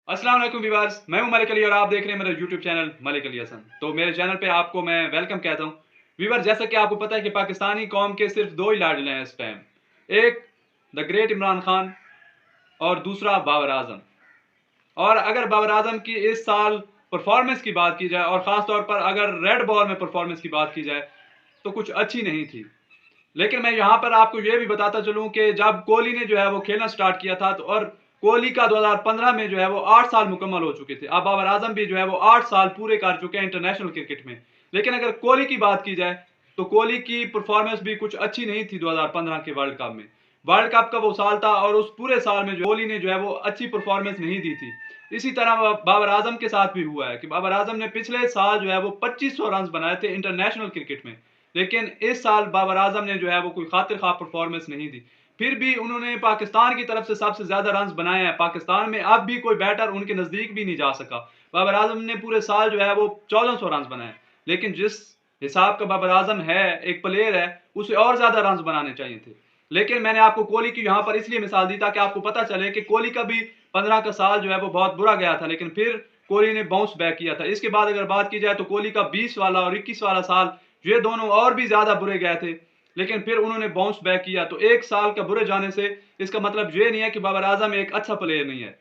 अस्सलाम वालेकुम व्यूअर्स, मैं हूं मलिक अली और आप देख रहे हैं मेरा यूट्यूब चैनल मलिक अली हसन। तो मेरे चैनल पे आपको मैं वेलकम कहता हूं। व्यूअर्स, जैसा कि आपको पता है कि पाकिस्तानी कौम के सिर्फ दो ही लाडले हैं इस टाइम, एक द ग्रेट इमरान खान और दूसरा बाबर आजम। और अगर बाबर आजम की इस साल परफॉर्मेंस की बात की जाए और ख़ास तौर पर अगर रेड बॉल में परफॉर्मेंस की बात की जाए तो कुछ अच्छी नहीं थी। लेकिन मैं यहाँ पर आपको ये भी बताता चलूँ कि जब कोहली ने जो है वो खेलना स्टार्ट किया था तो और कोहली का 2015 में जो है वो 8 साल मुकम्मल हो चुके थे। अब बाबर आजम भी जो है वो 8 साल पूरे कर चुके हैं इंटरनेशनल क्रिकेट में। लेकिन अगर कोहली की बात की जाए तो कोहली की परफॉर्मेंस भी कुछ अच्छी नहीं थी 2015 के वर्ल्ड कप में। वर्ल्ड कप का वो साल था और उस पूरे साल में जो कोहली ने जो है वो अच्छी परफॉर्मेंस नहीं दी थी। इसी तरह बाबर आजम के साथ भी हुआ है कि बाबर आजम ने पिछले साल जो है वो 2500 रन बनाए थे इंटरनेशनल क्रिकेट में। लेकिन इस साल बाबर आजम ने जो है वो कोई खातिर खा परफॉर्मेंस नहीं दी। फिर भी उन्होंने पाकिस्तान की तरफ से सबसे ज्यादा रन बनाए हैं। पाकिस्तान में अब भी कोई बैटर उनके नजदीक भी नहीं जा सका। बाबर आजम ने पूरे साल जो है वो 1400 रन बनाए। लेकिन जिस हिसाब का बाबर आजम है, एक प्लेयर है, उसे और ज्यादा रन बनाने चाहिए थे। लेकिन मैंने आपको कोहली की यहाँ पर इसलिए मिसाल दी ताकि आपको पता चले कि कोहली का भी 15 का साल जो है वो बहुत बुरा गया था, लेकिन फिर कोहली ने बाउंस बैक किया था। इसके बाद अगर बात की जाए तो कोहली का 20 वाला और 21 वाला साल, ये दोनों और भी ज्यादा बुरे गए थे, लेकिन फिर उन्होंने बाउंस बैक किया। तो एक साल का बुरे जाने से इसका मतलब ये नहीं है कि बाबर आजम एक अच्छा प्लेयर नहीं है।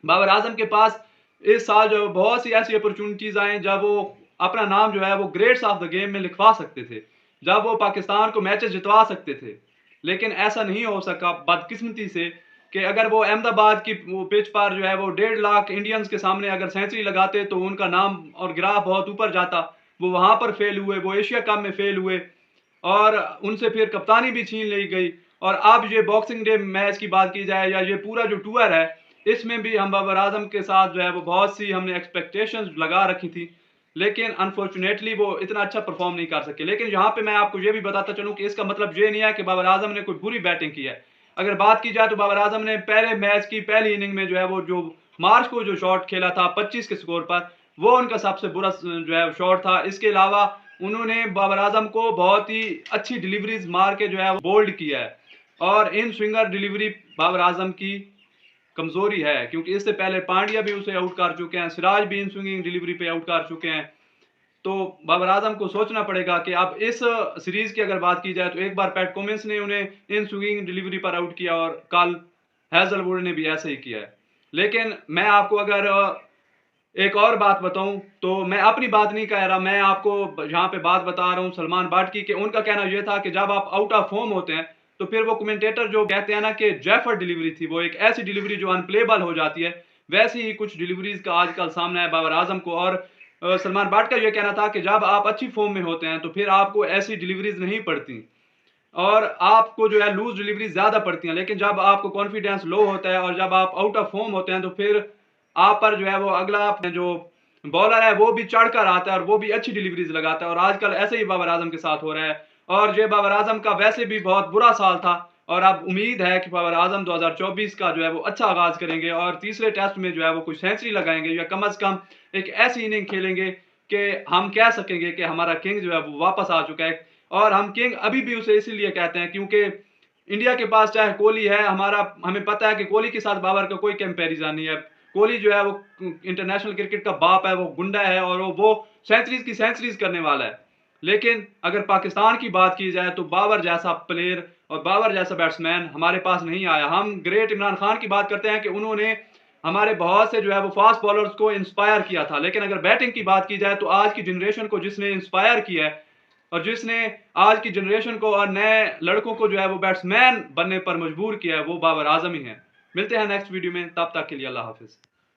बाबर आजम के पास इस साल जो बहुत सी ऐसी अपॉर्चुनिटीज आई जब वो अपना नाम जो है वो ग्रेट्स ऑफ द गेम में लिखवा सकते थे, जब वो पाकिस्तान को मैचेस जितवा सकते थे। लेकिन ऐसा नहीं हो सका बदकिस्मती से कि अगर वो अहमदाबाद की वो पिच पर जो है वो 1.5 लाख इंडियंस के सामने अगर सेंचुरी लगाते तो उनका नाम और ग्राफ बहुत ऊपर जाता। वो वहां पर फेल हुए, वो एशिया कप में फेल हुए और उनसे फिर कप्तानी भी छीन ली गई। और अब ये बॉक्सिंग डे मैच की बात की जाए या ये पूरा जो टूर है, इसमें भी हम बाबर आजम के साथ जो है वो बहुत सी हमने एक्सपेक्टेशंस लगा रखी थी, लेकिन अनफॉर्चुनेटली वो इतना अच्छा परफॉर्म नहीं कर सके। लेकिन यहाँ पे मैं आपको ये भी बताता चलूँ कि इसका मतलब ये नहीं है कि बाबर आजम ने कोई बुरी बैटिंग की है। अगर बात की जाए तो बाबर आजम ने पहले मैच की पहली इनिंग में जो है वो जो मार्च को जो शॉट खेला था 25 के स्कोर पर, वो उनका सबसे बुरा जो है शॉट था। इसके अलावा उन्होंने बाबर आजम को बहुत ही अच्छी डिलीवरीज मार के जो है बोल्ड किया है। और इन स्विंगर डिलीवरी बाबर आजम की कमजोरी है, क्योंकि इससे पहले पांड्या भी उसे आउट कर चुके हैं, सिराज भी इन स्विंगिंग डिलीवरी पे आउट कर चुके हैं। तो बाबर आजम को सोचना पड़ेगा कि अब इस सीरीज की अगर बात की जाए तो एक बार पैट कमिंस ने उन्हें इन स्विंगिंग डिलीवरी पर आउट किया और कल हैजलवुड ने भी ऐसा ही किया है। लेकिन मैं आपको अगर एक और बात बताऊं तो मैं अपनी बात नहीं कह रहा, मैं आपको यहाँ पे बात बता रहा हूँ सलमान बट की कि उनका कहना यह था कि जब आप आउट ऑफ फॉर्म होते हैं तो फिर वो कमेंटेटर जो कहते हैं ना कि जेफर डिलीवरी थी, वो एक ऐसी डिलीवरी जो अनप्लेबल हो जाती है, वैसी ही कुछ डिलीवरीज का आजकल सामना है बाबर आजम को। और सलमान बट का यह कहना था कि जब आप अच्छी फॉर्म में होते हैं तो फिर आपको ऐसी डिलीवरीज नहीं पड़ती और आपको जो है लूज डिलीवरी ज्यादा पड़ती हैं। लेकिन जब आपको कॉन्फिडेंस लो होता है और जब आप आउट ऑफ फॉर्म होते हैं तो फिर आप पर जो है वो अगला जो बॉलर है वो भी चढ़कर आता है और वो भी अच्छी डिलीवरीज लगाता है। और आजकल ऐसे ही बाबर आजम के साथ हो रहा है। और ये बाबर आजम का वैसे भी बहुत बुरा साल था और अब उम्मीद है कि बाबर आजम 2024 का जो है वो अच्छा आगाज करेंगे और तीसरे टेस्ट में जो है वो कुछ सेंचुरी लगाएंगे या कम अज कम एक ऐसी इनिंग खेलेंगे कि हम कह सकेंगे कि हमारा किंग जो है वो वापस आ चुका है। और हम किंग अभी भी उसे इसीलिए कहते हैं क्योंकि इंडिया के पास चाहे कोहली है, हमें पता है कि कोहली के साथ बाबर का कोई कंपैरिजन नहीं है। कोहली जो है वो इंटरनेशनल क्रिकेट का बाप है, वो गुंडा है और वो सेंचुरीज की सेंचुरीज करने वाला है। लेकिन अगर पाकिस्तान की बात की जाए तो बाबर जैसा प्लेयर और बाबर जैसा बैट्समैन हमारे पास नहीं आया। हम ग्रेट इमरान खान की बात करते हैं कि उन्होंने हमारे बहुत से जो है वो फास्ट बॉलर्स को इंस्पायर किया था, लेकिन अगर बैटिंग की बात की जाए तो आज की जनरेशन को जिसने इंस्पायर किया है और जिसने आज की जनरेशन को और नए लड़कों को जो है वो बैट्समैन बनने पर मजबूर किया है, वो बाबर आजम ही है। मिलते हैं नेक्स्ट वीडियो में, तब तक के लिए अल्लाह हाफिज।